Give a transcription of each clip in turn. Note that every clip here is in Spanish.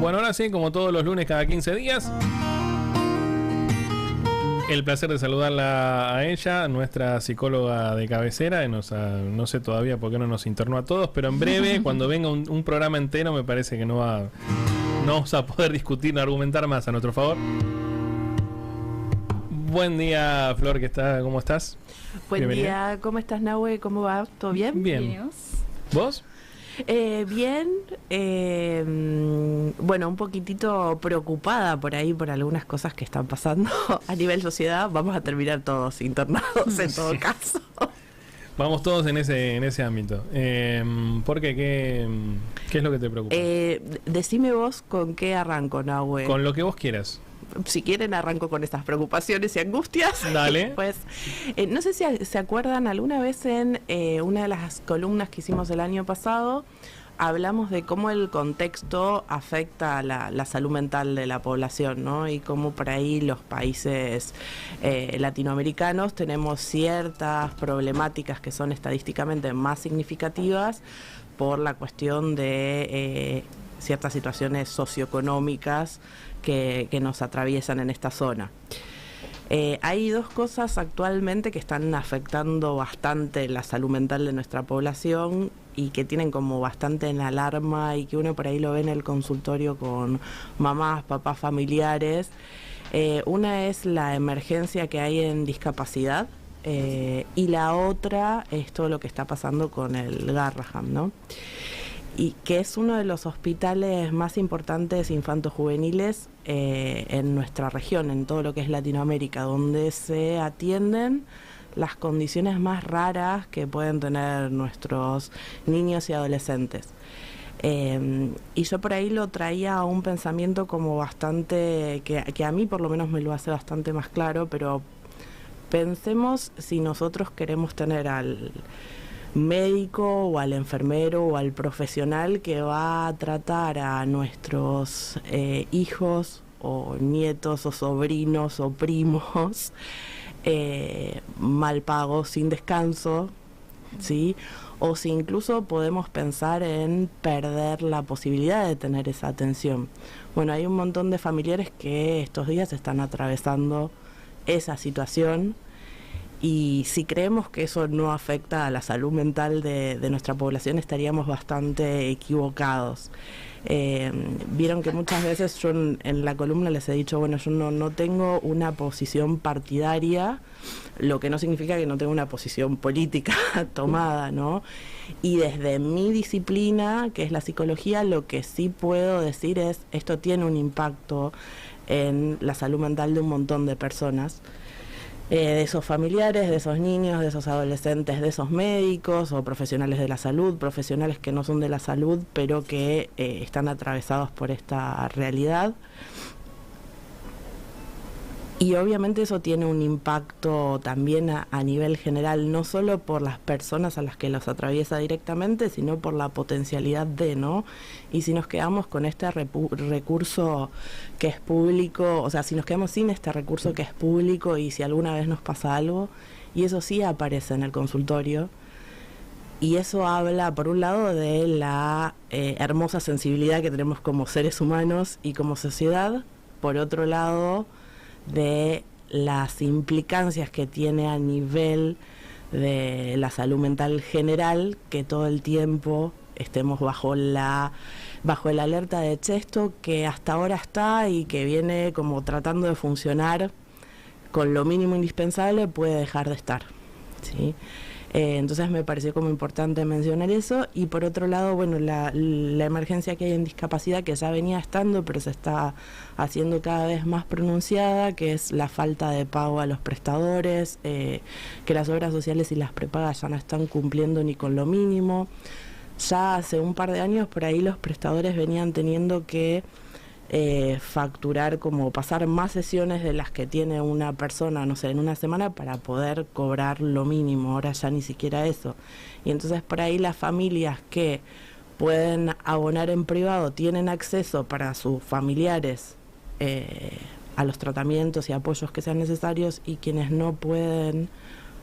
Bueno, ahora sí, como todos los lunes cada 15 días, el placer de saludarla a ella, nuestra psicóloga de cabecera. No sé todavía por qué no nos internó a todos, pero en breve, cuando venga un programa entero, me parece que no vamos a poder discutir ni argumentar más a nuestro favor. Buen día, Flor, ¿cómo estás? Buen día, ¿cómo estás, Nahue? ¿Cómo va? ¿Todo bien? Bien. ¿Vos? Bien, bueno, un poquitito preocupada por ahí por algunas cosas que están pasando a nivel sociedad. Vamos a terminar todos internados en todo caso. Vamos todos en ese ámbito. ¿Por qué? ¿Qué es lo que te preocupa? Decime vos con qué arranco, Nahue. Con lo que vos quieras. Si quieren arranco con estas preocupaciones y angustias. Dale. Pues, no sé si se acuerdan, alguna vez en una de las columnas que hicimos el año pasado, hablamos de cómo el contexto afecta a la salud mental de la población, ¿no? Y cómo por ahí los países latinoamericanos tenemos ciertas problemáticas que son estadísticamente más significativas por la cuestión de ciertas situaciones socioeconómicas que nos atraviesan en esta zona. Hay dos cosas actualmente que están afectando bastante la salud mental de nuestra población y que tienen como bastante en alarma y que uno por ahí lo ve en el consultorio con mamás, papás, familiares. Una es la emergencia que hay en discapacidad y la otra es todo lo que está pasando con el Garrahan, ¿no? Y que es uno de los hospitales más importantes infantojuveniles en nuestra región, en todo lo que es Latinoamérica, donde se atienden las condiciones más raras que pueden tener nuestros niños y adolescentes. Y yo por ahí lo traía a un pensamiento como bastante, que a mí por lo menos me lo hace bastante más claro, pero pensemos si nosotros queremos tener al médico o al enfermero o al profesional que va a tratar a nuestros hijos o nietos o sobrinos o primos mal pagos, sin descanso, ¿sí? O si incluso podemos pensar en perder la posibilidad de tener esa atención. Bueno, hay un montón de familiares que estos días están atravesando esa situación. Y si creemos que eso no afecta a la salud mental de nuestra población, estaríamos bastante equivocados. Vieron que muchas veces yo en la columna les he dicho, bueno, yo no tengo una posición partidaria, lo que no significa que no tenga una posición política tomada, ¿no? Y desde mi disciplina, que es la psicología, lo que sí puedo decir es, esto tiene un impacto en la salud mental de un montón de personas. De esos familiares, de esos niños, de esos adolescentes, de esos médicos o profesionales de la salud, profesionales que no son de la salud, pero que están atravesados por esta realidad. Y obviamente eso tiene un impacto también a nivel general, no solo por las personas a las que los atraviesa directamente, sino por la potencialidad de, ¿no? Y si nos quedamos con este recurso que es público, o sea, si nos quedamos sin este recurso que es público y si alguna vez nos pasa algo, y eso sí aparece en el consultorio, y eso habla, por un lado, de la hermosa sensibilidad que tenemos como seres humanos y como sociedad, por otro lado, de las implicancias que tiene a nivel de la salud mental general, que todo el tiempo estemos bajo el alerta de esto que hasta ahora está y que viene como tratando de funcionar con lo mínimo indispensable, puede dejar de estar, ¿sí? Entonces me pareció como importante mencionar eso. Y por otro lado, bueno, la emergencia que hay en discapacidad, que ya venía estando, pero se está haciendo cada vez más pronunciada, que es la falta de pago a los prestadores, que las obras sociales y las prepagas ya no están cumpliendo ni con lo mínimo. Ya hace un par de años por ahí los prestadores venían teniendo que facturar, como pasar más sesiones de las que tiene una persona, no sé, en una semana para poder cobrar lo mínimo. Ahora ya ni siquiera eso. Y entonces por ahí las familias que pueden abonar en privado tienen acceso para sus familiares a los tratamientos y apoyos que sean necesarios, y quienes no pueden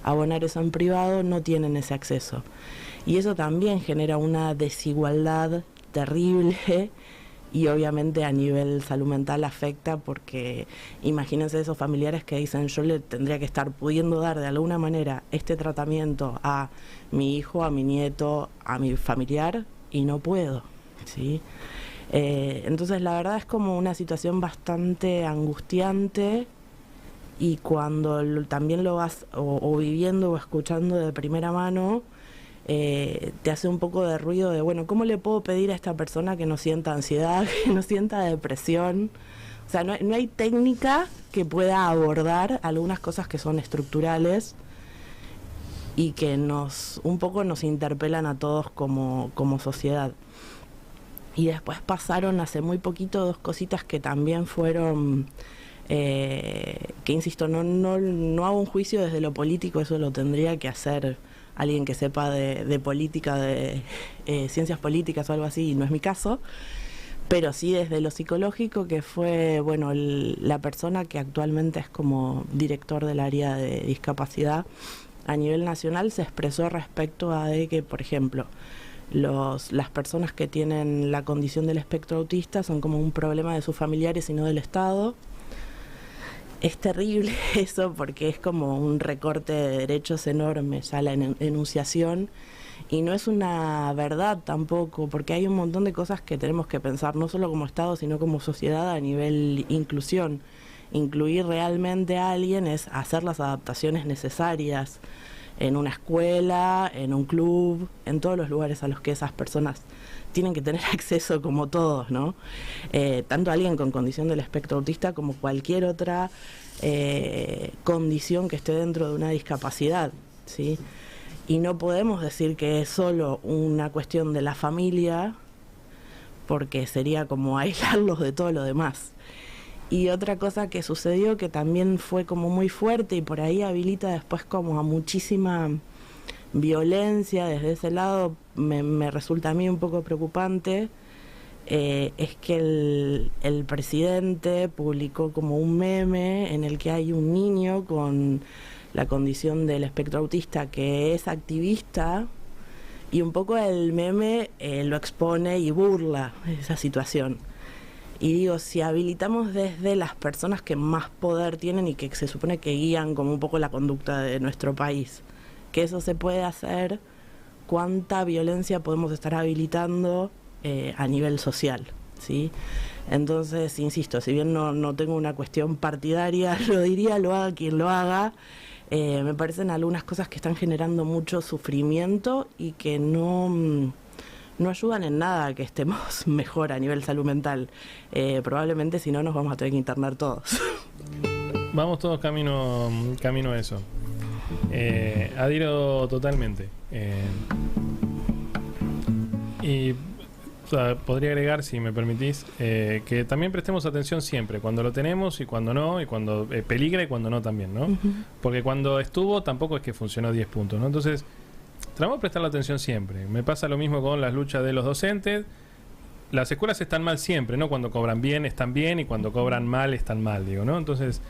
abonar eso en privado no tienen ese acceso. Y eso también genera una desigualdad terrible y obviamente a nivel salud mental afecta, porque imagínense esos familiares que dicen: yo le tendría que estar pudiendo dar de alguna manera este tratamiento a mi hijo, a mi nieto, a mi familiar, y no puedo, ¿sí? Entonces la verdad es como una situación bastante angustiante, y cuando también lo vas o viviendo o escuchando de primera mano, te hace un poco de ruido de, bueno, ¿cómo le puedo pedir a esta persona que no sienta ansiedad, que no sienta depresión? O sea, no hay técnica que pueda abordar algunas cosas que son estructurales y que un poco nos interpelan a todos como sociedad. Y después pasaron hace muy poquito 2 cositas que también fueron, que insisto, no hago un juicio desde lo político, eso lo tendría que hacer alguien que sepa de política, de ciencias políticas o algo así, y no es mi caso, pero sí desde lo psicológico, que fue, bueno, la persona que actualmente es como director del área de discapacidad a nivel nacional se expresó respecto a de que, por ejemplo, las personas que tienen la condición del espectro autista son como un problema de sus familiares y no del Estado. Es terrible eso, porque es como un recorte de derechos enorme ya la enunciación, y no es una verdad tampoco, porque hay un montón de cosas que tenemos que pensar, no solo como Estado, sino como sociedad a nivel inclusión. Incluir realmente a alguien es hacer las adaptaciones necesarias en una escuela, en un club, en todos los lugares a los que esas personas tienen que tener acceso, como todos, ¿no? Tanto alguien con condición del espectro autista como cualquier otra condición que esté dentro de una discapacidad, ¿sí? Y no podemos decir que es solo una cuestión de la familia, porque sería como aislarlos de todo lo demás. Y otra cosa que sucedió, que también fue como muy fuerte y por ahí habilita después como a muchísima violencia desde ese lado, me resulta a mí un poco preocupante, es que el presidente publicó como un meme en el que hay un niño con la condición del espectro autista que es activista, y un poco el meme lo expone y burla esa situación. Y digo, si habilitamos desde las personas que más poder tienen y que se supone que guían como un poco la conducta de nuestro país, que eso se puede hacer, ¿cuánta violencia podemos estar habilitando a nivel social? ¿Sí? Entonces, insisto, si bien no tengo una cuestión partidaria, lo diría, lo haga quien lo haga, me parecen algunas cosas que están generando mucho sufrimiento y que no ayudan en nada a que estemos mejor a nivel salud mental. Probablemente si no nos vamos a tener que internar todos. Vamos todos camino a eso. Adhiero totalmente. Y podría agregar, si me permitís, que también prestemos atención siempre, cuando lo tenemos y cuando no, y cuando peligra y cuando no también, ¿no? Porque cuando estuvo tampoco es que funcionó 10 puntos, ¿no? Entonces, tratamos de prestarle atención siempre. Me pasa lo mismo con las luchas de los docentes. Las escuelas están mal siempre, ¿no? Cuando cobran bien están bien y cuando cobran mal están mal, digo, ¿no? Entonces,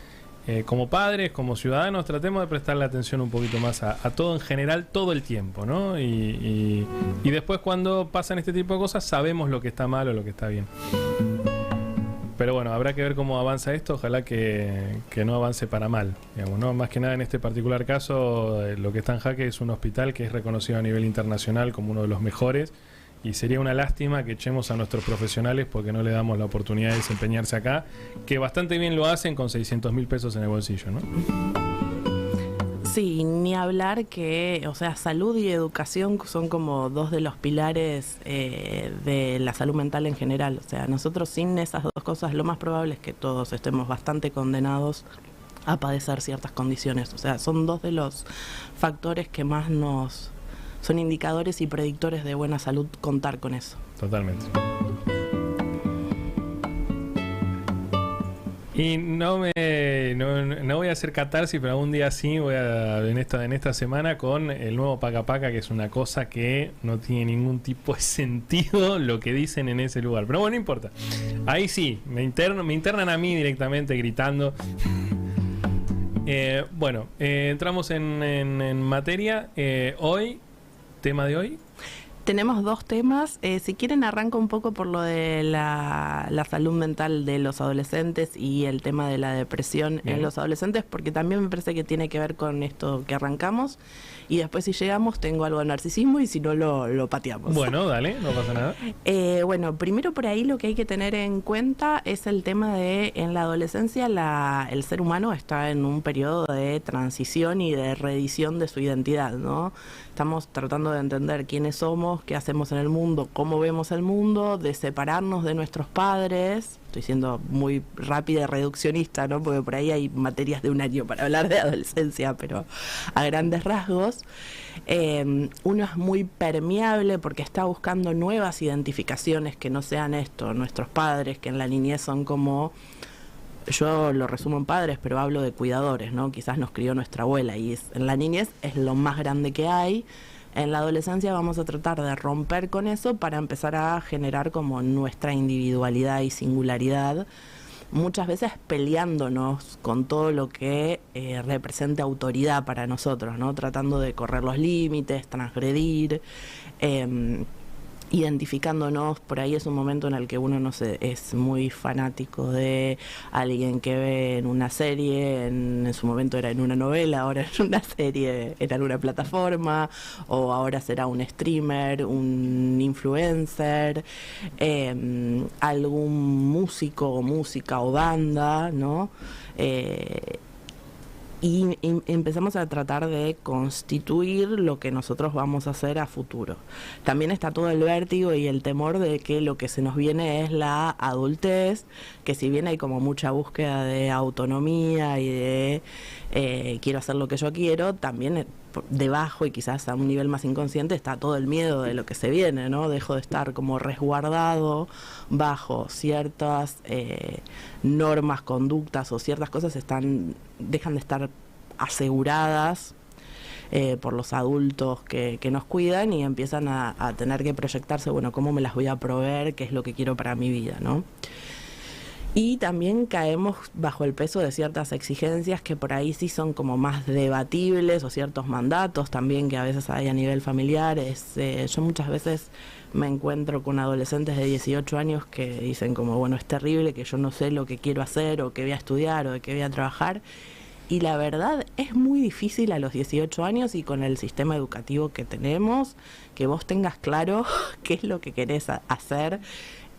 como padres, como ciudadanos, tratemos de prestarle atención un poquito más a todo en general, todo el tiempo, ¿no? Y después, cuando pasan este tipo de cosas, sabemos lo que está mal o lo que está bien. Pero bueno, habrá que ver cómo avanza esto. Ojalá que no avance para mal, digamos, ¿no? Más que nada en este particular caso, lo que está en jaque es un hospital que es reconocido a nivel internacional como uno de los mejores, y sería una lástima que echemos a nuestros profesionales porque no le damos la oportunidad de desempeñarse acá, que bastante bien lo hacen con 600.000 pesos en el bolsillo, ¿no? Sí, ni hablar que, o sea, salud y educación son como 2 de los pilares de la salud mental en general. O sea, nosotros sin esas 2 cosas, lo más probable es que todos estemos bastante condenados a padecer ciertas condiciones. O sea, son 2 de los factores que más son indicadores y predictores de buena salud, contar con eso. Totalmente. Y no voy a hacer catarsis, pero algún día sí voy en esta semana con el nuevo Paca Paca, que es una cosa que no tiene ningún tipo de sentido lo que dicen en ese lugar. Pero bueno, no importa. Ahí sí, me internan a mí directamente gritando. Bueno, entramos en materia. Hoy, tema de hoy. Tenemos dos temas. Si quieren, arranco un poco por lo de la salud mental de los adolescentes y el tema de la depresión en los adolescentes, porque también me parece que tiene que ver con esto que arrancamos. Y después, si llegamos, tengo algo de narcisismo y si no, lo pateamos. Bueno, dale, no pasa nada. Bueno, primero por ahí lo que hay que tener en cuenta es el tema de, en la adolescencia, el ser humano está en un periodo de transición y de reedición de su identidad, ¿no? Estamos tratando de entender quiénes somos, qué hacemos en el mundo, cómo vemos el mundo, de separarnos de nuestros padres. Estoy siendo muy rápida y reduccionista, ¿no? Porque por ahí hay materias de un año para hablar de adolescencia, pero a grandes rasgos. Uno es muy permeable porque está buscando nuevas identificaciones que no sean esto, nuestros padres, que en la niñez son como... Yo lo resumo en padres, pero hablo de cuidadores, ¿no? Quizás nos crió nuestra abuela y en la niñez es lo más grande que hay. En la adolescencia vamos a tratar de romper con eso para empezar a generar como nuestra individualidad y singularidad, muchas veces peleándonos con todo lo que represente autoridad para nosotros, ¿no? Tratando de correr los límites, transgredir, identificándonos. Por ahí es un momento en el que uno, no sé, es muy fanático de alguien que ve en una serie, en su momento era en una novela, ahora en una serie, en alguna plataforma, o ahora será un streamer, un influencer, algún músico o música o banda, ¿no? Y empezamos a tratar de constituir lo que nosotros vamos a hacer a futuro. También está todo el vértigo y el temor de que lo que se nos viene es la adultez, que si bien hay como mucha búsqueda de autonomía y de quiero hacer lo que yo quiero, también debajo y quizás a un nivel más inconsciente está todo el miedo de lo que se viene, ¿no? Dejo de estar como resguardado bajo ciertas normas, conductas o ciertas cosas dejan de estar aseguradas por los adultos que nos cuidan y empiezan a tener que proyectarse, bueno, ¿cómo me las voy a proveer? ¿Qué es lo que quiero para mi vida, ¿no? Y también caemos bajo el peso de ciertas exigencias que por ahí sí son como más debatibles, o ciertos mandatos también que a veces hay a nivel familiar. Yo muchas veces me encuentro con adolescentes de 18 años que dicen como, bueno, es terrible que yo no sé lo que quiero hacer o que voy a estudiar o de qué voy a trabajar. Y la verdad es muy difícil a los 18 años y con el sistema educativo que tenemos, que vos tengas claro qué es lo que querés hacer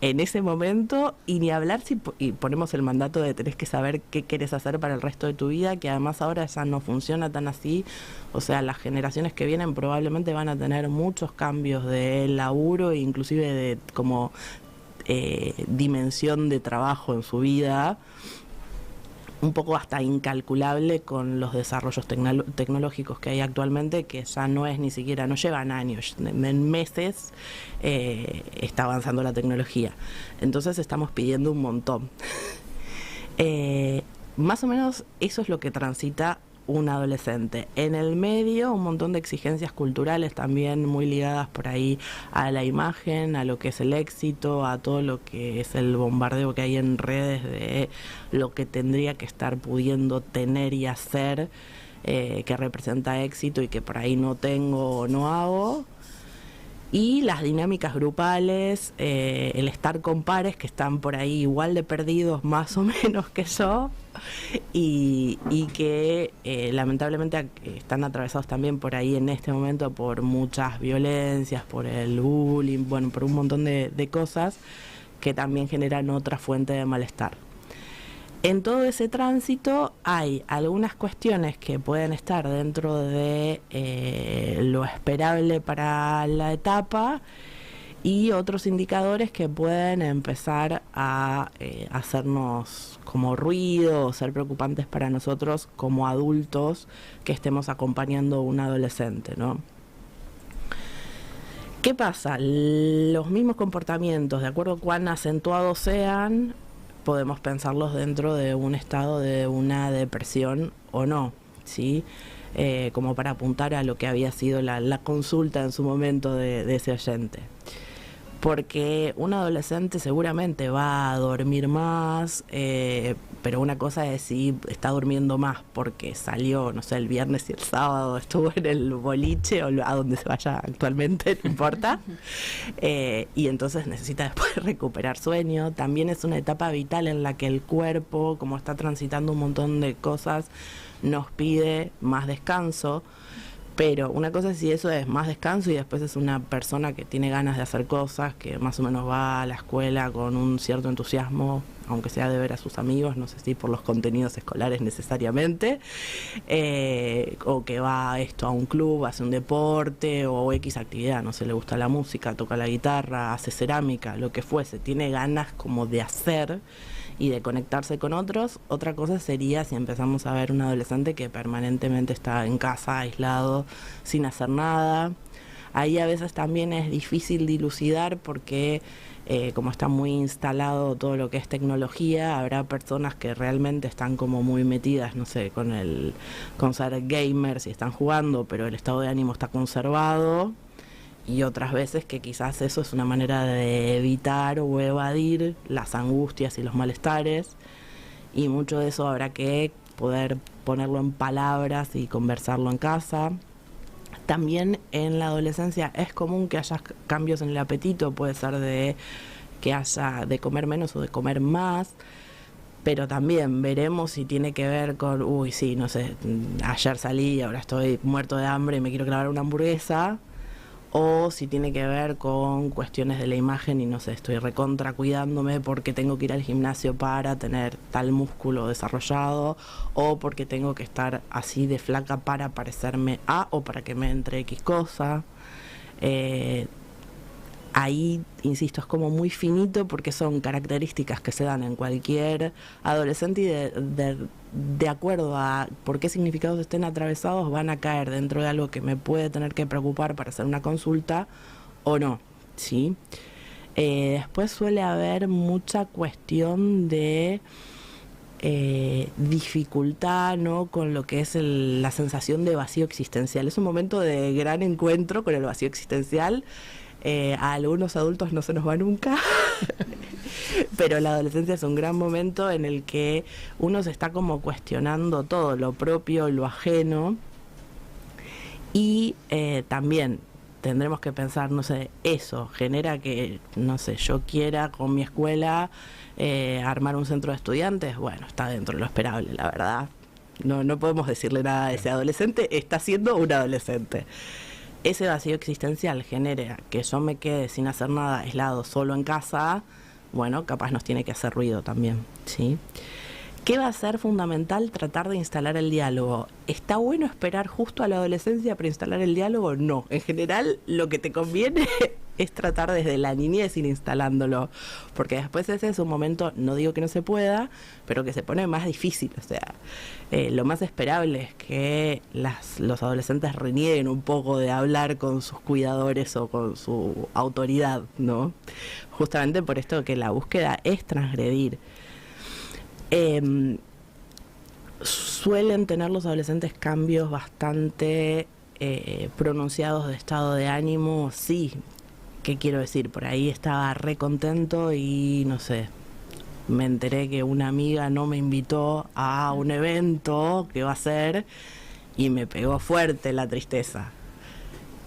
en ese momento, y ni hablar y ponemos el mandato de tenés que saber qué querés hacer para el resto de tu vida, que además ahora ya no funciona tan así. O sea, las generaciones que vienen probablemente van a tener muchos cambios de laburo e inclusive de como dimensión de trabajo en su vida, un poco hasta incalculable con los desarrollos tecnológicos que hay actualmente, que ya no es ni siquiera, no llevan años, en meses está avanzando la tecnología. Entonces estamos pidiendo un montón. Más o menos eso es lo que transita un adolescente. En el medio, un montón de exigencias culturales también muy ligadas por ahí a la imagen, a lo que es el éxito, a todo lo que es el bombardeo que hay en redes de lo que tendría que estar pudiendo tener y hacer, que representa éxito y que por ahí no tengo o no hago. Y las dinámicas grupales, el estar con pares que están por ahí igual de perdidos más o menos que yo, y que lamentablemente están atravesados también por ahí en este momento por muchas violencias, por el bullying, bueno, por un montón de cosas que también generan otra fuente de malestar. En todo ese tránsito hay algunas cuestiones que pueden estar dentro de lo esperable para la etapa y otros indicadores que pueden empezar a hacernos como ruido o ser preocupantes para nosotros como adultos que estemos acompañando a un adolescente, ¿no? ¿Qué pasa? Los mismos comportamientos, de acuerdo a cuán acentuados sean, podemos pensarlos dentro de un estado de una depresión o no, ¿sí? Como para apuntar a lo que había sido la consulta en su momento de ese oyente. porque un adolescente seguramente va a dormir más, pero una cosa es si está durmiendo más porque salió, no sé, el viernes y el sábado estuvo en el boliche o a donde se vaya actualmente, no importa, y entonces necesita después recuperar sueño. También es una etapa vital en la que el cuerpo, como está transitando un montón de cosas, nos pide más descanso. Pero una cosa es si eso es más descanso y después es una persona que tiene ganas de hacer cosas, que más o menos va a la escuela con un cierto entusiasmo, aunque sea de ver a sus amigos, no sé si por los contenidos escolares necesariamente, o que va a un club, hace un deporte o X actividad, no sé, le gusta la música, toca la guitarra, hace cerámica, lo que fuese, tiene ganas como de hacer y de conectarse con otros. Otra cosa sería si empezamos a ver un adolescente que permanentemente está en casa, aislado, sin hacer nada. Ahí a veces también es difícil dilucidar porque como está muy instalado todo lo que es tecnología, habrá personas que realmente están como muy metidas, no sé, con ser gamers y están jugando, pero el estado de ánimo está conservado. Y otras veces que quizás eso es una manera de evitar o evadir las angustias y los malestares, y mucho de eso habrá que poder ponerlo en palabras y conversarlo en casa. También en la adolescencia es común que haya cambios en el apetito, puede ser de que haya de comer menos o de comer más, pero también veremos si tiene que ver con, uy, sí, no sé, ayer salí, ahora estoy muerto de hambre y me quiero clavar una hamburguesa, o si tiene que ver con cuestiones de la imagen y no sé, estoy recontra cuidándome porque tengo que ir al gimnasio para tener tal músculo desarrollado, o porque tengo que estar así de flaca para parecerme a, o para que me entre X cosa. Ahí, insisto, es como muy finito porque son características que se dan en cualquier adolescente y de acuerdo a por qué significados estén atravesados van a caer dentro de algo que me puede tener que preocupar para hacer una consulta o no, ¿sí? Después suele haber mucha cuestión de dificultad, ¿no?, con lo que es la sensación de vacío existencial. Es un momento de gran encuentro con el vacío existencial. A algunos adultos no se nos va nunca, pero la adolescencia es un gran momento en el que uno se está como cuestionando todo, lo propio, lo ajeno, y también tendremos que pensar, no sé, eso genera que, no sé, yo quiera con mi escuela armar un centro de estudiantes. Bueno, está dentro de lo esperable, la verdad. No podemos decirle nada a ese adolescente, está siendo un adolescente. Ese vacío existencial genera que yo me quede sin hacer nada, aislado, solo en casa. Bueno, capaz nos tiene que hacer ruido también, ¿sí? ¿Qué va a ser fundamental? Tratar de instalar el diálogo. ¿Está bueno esperar justo a la adolescencia para instalar el diálogo? No. En general, lo que te conviene es tratar desde la niñez ir instalándolo, porque después ese es un momento, no digo que no se pueda, pero que se pone más difícil. O sea, lo más esperable es que los adolescentes renieguen un poco de hablar con sus cuidadores o con su autoridad, ¿no? Justamente por esto que la búsqueda es transgredir. Suelen tener los adolescentes cambios bastante pronunciados de estado de ánimo, sí. ¿Qué quiero decir? Por ahí estaba re contento y no sé, me enteré que una amiga no me invitó a un evento que va a ser y me pegó fuerte la tristeza.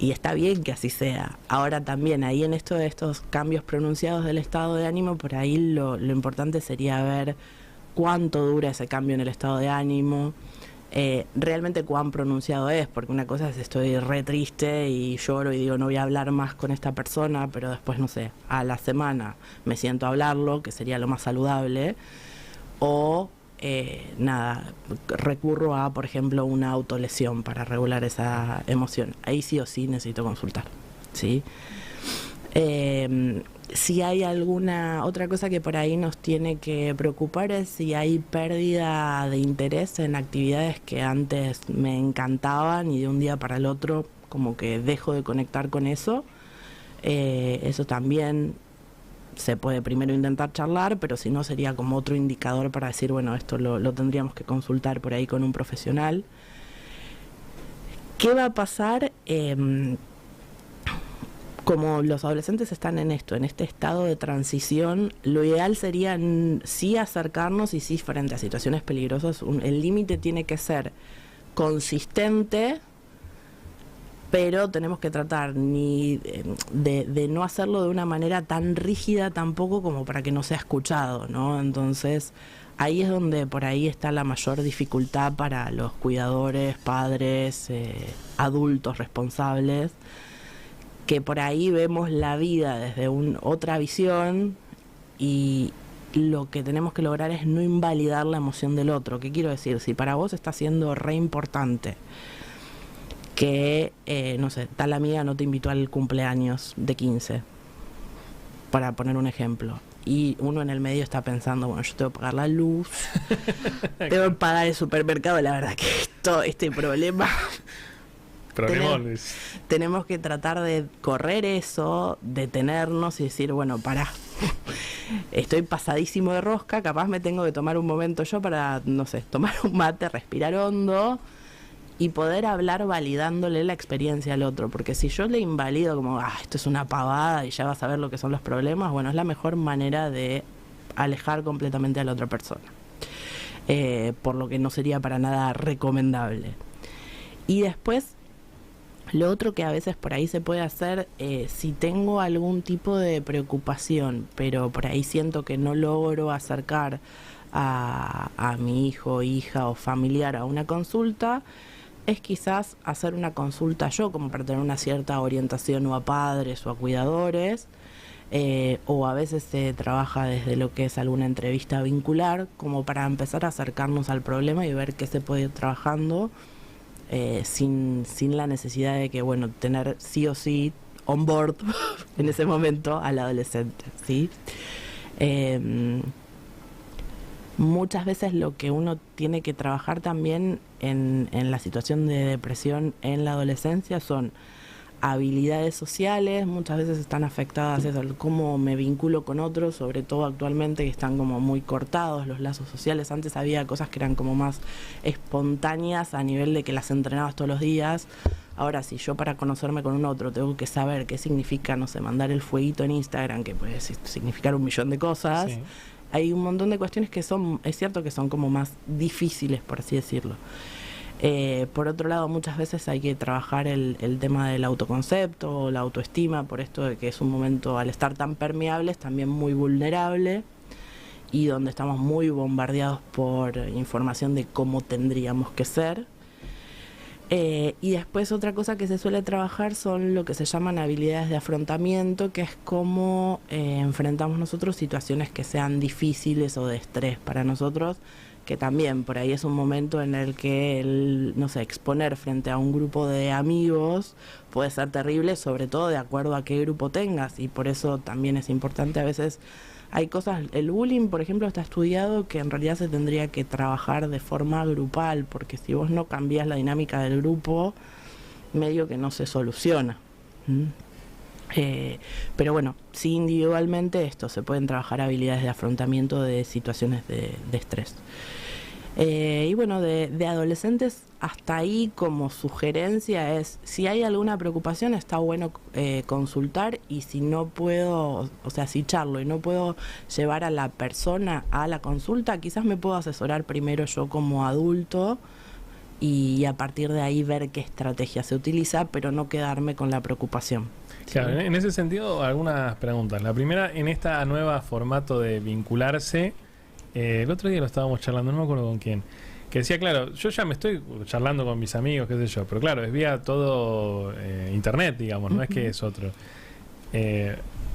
Y está bien que así sea. Ahora también, ahí en esto de estos cambios pronunciados del estado de ánimo, por ahí lo importante sería ver cuánto dura ese cambio en el estado de ánimo, realmente cuán pronunciado es, porque una cosa es estoy re triste y lloro y digo no voy a hablar más con esta persona, pero después, no sé, a la semana me siento a hablarlo, que sería lo más saludable, o nada, recurro a, por ejemplo, una autolesión para regular esa emoción. Ahí sí o sí necesito consultar, ¿sí? Si hay alguna otra cosa que por ahí nos tiene que preocupar es si hay pérdida de interés en actividades que antes me encantaban y de un día para el otro como que dejo de conectar con eso. Eso también se puede primero intentar charlar, pero si no sería como otro indicador para decir, bueno, esto lo tendríamos que consultar por ahí con un profesional. ¿Qué va a pasar como los adolescentes están en esto, en este estado de transición, lo ideal sería sí acercarnos y sí frente a situaciones peligrosas, el límite tiene que ser consistente, pero tenemos que tratar de no hacerlo de una manera tan rígida tampoco como para que no sea escuchado, ¿no? Entonces ahí es donde por ahí está la mayor dificultad para los cuidadores, padres, adultos responsables, que por ahí vemos la vida desde otra visión y lo que tenemos que lograr es no invalidar la emoción del otro. ¿Qué quiero decir? Si para vos está siendo re importante que, no sé, tal amiga no te invitó al cumpleaños de 15, para poner un ejemplo, y uno en el medio está pensando, bueno, yo tengo que pagar la luz, tengo que pagar el supermercado, la verdad que este problema... Tenemos que tratar de correr eso, detenernos y decir, bueno, pará, estoy pasadísimo de rosca, capaz me tengo que tomar un momento yo para, no sé, tomar un mate, respirar hondo y poder hablar validándole la experiencia al otro, porque si yo le invalido como, esto es una pavada y ya vas a ver lo que son los problemas, bueno, es la mejor manera de alejar completamente a la otra persona, por lo que no sería para nada recomendable. Y después, lo otro que a veces por ahí se puede hacer, si tengo algún tipo de preocupación, pero por ahí siento que no logro acercar a mi hijo, hija o familiar a una consulta, es quizás hacer una consulta yo, como para tener una cierta orientación o a padres o a cuidadores, o a veces se trabaja desde lo que es alguna entrevista vincular, como para empezar a acercarnos al problema y ver qué se puede ir trabajando, sin la necesidad de que, bueno, tener sí o sí on board en ese momento al adolescente, ¿sí? Muchas veces lo que uno tiene que trabajar también en la situación de depresión en la adolescencia son habilidades sociales, muchas veces están afectadas eso, cómo me vinculo con otros, sobre todo actualmente que están como muy cortados los lazos sociales. Antes había cosas que eran como más espontáneas a nivel de que las entrenabas todos los días. Ahora, si yo para conocerme con un otro tengo que saber qué significa, no sé, mandar el fueguito en Instagram, que puede significar un millón de cosas, sí. Hay un montón de cuestiones que son, es cierto que son como más difíciles, por así decirlo. Por otro lado, muchas veces hay que trabajar el tema del autoconcepto, la autoestima, por esto de que es un momento, al estar tan permeables, también muy vulnerable y donde estamos muy bombardeados por información de cómo tendríamos que ser. Y después otra cosa que se suele trabajar son lo que se llaman habilidades de afrontamiento, que es cómo enfrentamos nosotros situaciones que sean difíciles o de estrés para nosotros, que también por ahí es un momento en el que no sé, exponer frente a un grupo de amigos puede ser terrible, sobre todo de acuerdo a qué grupo tengas, y por eso también es importante a veces. Hay cosas, el bullying, por ejemplo, está estudiado que en realidad se tendría que trabajar de forma grupal, porque si vos no cambias la dinámica del grupo, medio que no se soluciona. Pero bueno, sí, individualmente se pueden trabajar habilidades de afrontamiento de situaciones de estrés. Y bueno, de adolescentes hasta ahí como sugerencia es, si hay alguna preocupación está bueno consultar, y si no puedo, o sea, si charlo y no puedo llevar a la persona a la consulta, quizás me puedo asesorar primero yo como adulto y a partir de ahí ver qué estrategia se utiliza, pero no quedarme con la preocupación. Claro, ¿sí? En ese sentido, algunas preguntas. La primera, en esta nueva formato de vincularse, el otro día lo estábamos charlando, no me acuerdo con quién, que decía, claro, yo ya me estoy charlando con mis amigos, qué sé yo, pero claro, es vía todo internet, digamos, no es que es otro.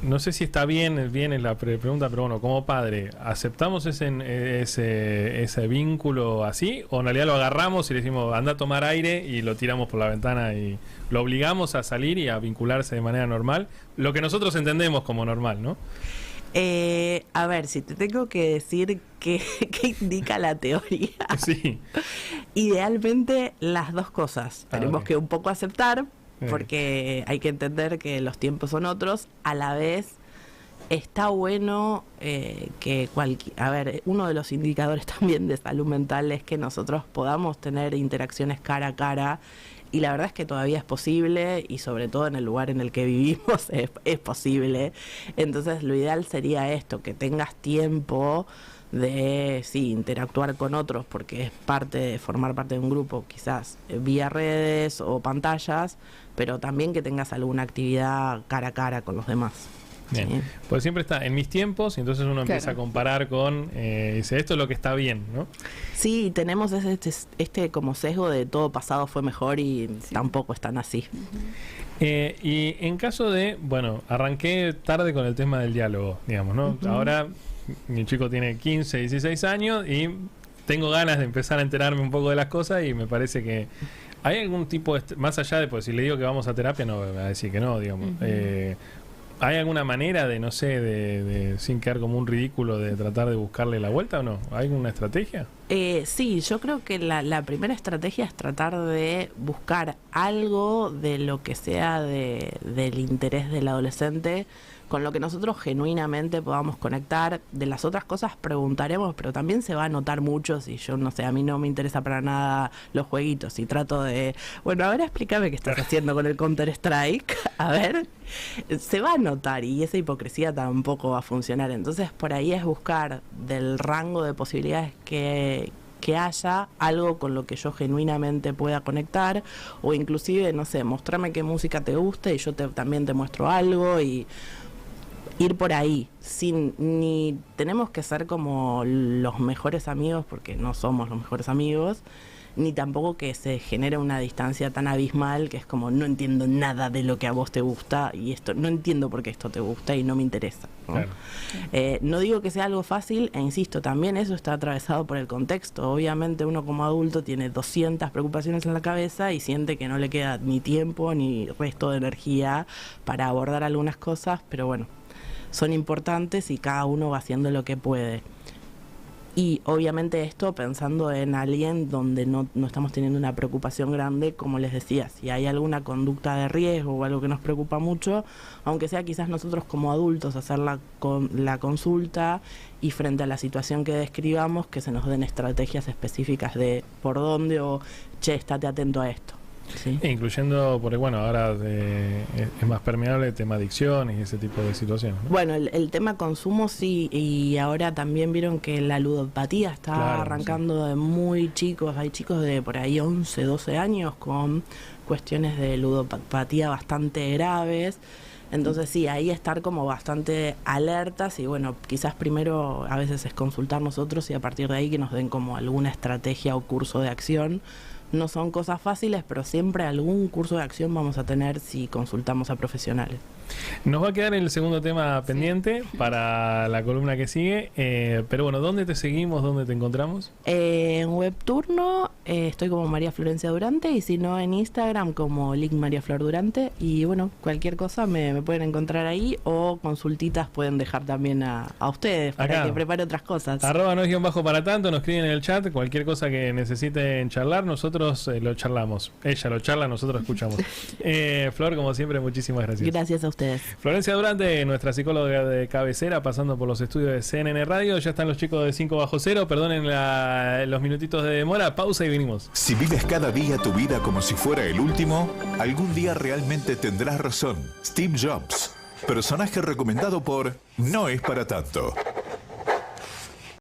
No sé si está bien es la pregunta, pero bueno, como padre, ¿aceptamos ese vínculo así? ¿O en realidad lo agarramos y le decimos, anda a tomar aire y lo tiramos por la ventana y lo obligamos a salir y a vincularse de manera normal? Lo que nosotros entendemos como normal, ¿no? A ver, si te tengo que decir qué indica la teoría. Sí. Idealmente las dos cosas. Tenemos que un poco aceptar, porque hay que entender que los tiempos son otros. A la vez está bueno que a ver, uno de los indicadores también de salud mental es que nosotros podamos tener interacciones cara a cara y la verdad es que todavía es posible, y sobre todo en el lugar en el que vivimos es posible. Entonces lo ideal sería esto, que tengas tiempo de sí, interactuar con otros, porque es parte de formar parte de un grupo, quizás vía redes o pantallas, pero también que tengas alguna actividad cara a cara con los demás. Bien, ¿Sí? pues siempre está en mis tiempos y entonces uno empieza a comparar con, dice, esto es lo que está bien, ¿no? Sí, tenemos este como sesgo de todo pasado fue mejor y tampoco es tan así. Y en caso de, bueno, arranqué tarde con el tema del diálogo, digamos, ¿no? Ahora mi chico tiene 15, 16 años y tengo ganas de empezar a enterarme un poco de las cosas y me parece que hay algún tipo de, más allá de, pues si le digo que vamos a terapia, no me va a decir que no, digamos. ¿Hay alguna manera de, no sé, de sin quedar como un ridículo, de tratar de buscarle la vuelta o no? ¿Hay alguna estrategia? Sí, yo creo que la primera estrategia es tratar de buscar algo de lo que sea del interés del adolescente, con lo que nosotros genuinamente podamos conectar. De las otras cosas preguntaremos, pero también se va a notar mucho si yo, no sé, a mí no me interesa para nada los jueguitos y trato de, bueno, ahora explícame qué estás haciendo con el Counter-Strike, a ver, se va a notar y esa hipocresía tampoco va a funcionar. Entonces por ahí es buscar del rango de posibilidades que haya algo con lo que yo genuinamente pueda conectar, o inclusive, no sé, mostrarme qué música te gusta y yo también te muestro algo, y ir por ahí, ni tenemos que ser como los mejores amigos, porque no somos los mejores amigos, ni tampoco que se genere una distancia tan abismal que es como no entiendo nada de lo que a vos te gusta y esto no entiendo por qué esto te gusta y no me interesa, ¿no? Claro. No digo que sea algo fácil, e insisto, también eso está atravesado por el contexto. Obviamente uno como adulto tiene 200 preocupaciones en la cabeza y siente que no le queda ni tiempo ni resto de energía para abordar algunas cosas, pero bueno, son importantes y cada uno va haciendo lo que puede. Y obviamente esto pensando en alguien donde no estamos teniendo una preocupación grande, como les decía, si hay alguna conducta de riesgo o algo que nos preocupa mucho, aunque sea quizás nosotros como adultos hacer la consulta y frente a la situación que describamos, que se nos den estrategias específicas de por dónde o, che, estate atento a esto. ¿Sí? Incluyendo, porque bueno, ahora es más permeable el tema adicciones y ese tipo de situaciones, ¿no? Bueno, el tema consumo sí, y ahora también vieron que la ludopatía está arrancando de muy chicos. Hay chicos de por ahí 11, 12 años con cuestiones de ludopatía bastante graves. Entonces sí, ahí estar como bastante alertas y bueno, quizás primero a veces es consultar nosotros y a partir de ahí que nos den como alguna estrategia o curso de acción. No son cosas fáciles, pero siempre algún curso de acción vamos a tener si consultamos a profesionales. Nos va a quedar el segundo tema pendiente para la columna que sigue, pero bueno, ¿dónde te seguimos? ¿Dónde te encontramos? En Webturno estoy como María Florencia Durante, y si no en Instagram como Link María Flor Durante, y bueno, cualquier cosa me pueden encontrar ahí, o consultitas pueden dejar también a ustedes para acá, que prepare otras cosas. @no_para tanto, nos escriben en el chat, cualquier cosa que necesiten charlar, nosotros lo charlamos. Ella lo charla, nosotros escuchamos. Flor, como siempre, muchísimas gracias. Gracias a ustedes. Florencia Durante, nuestra psicóloga de cabecera, pasando por los estudios de CNN Radio. Ya están los chicos de 5 bajo cero. Perdonen los minutitos de demora. Pausa y venimos. Si vives cada día tu vida como si fuera el último, algún día realmente tendrás razón. Steve Jobs, personaje recomendado por No es para tanto.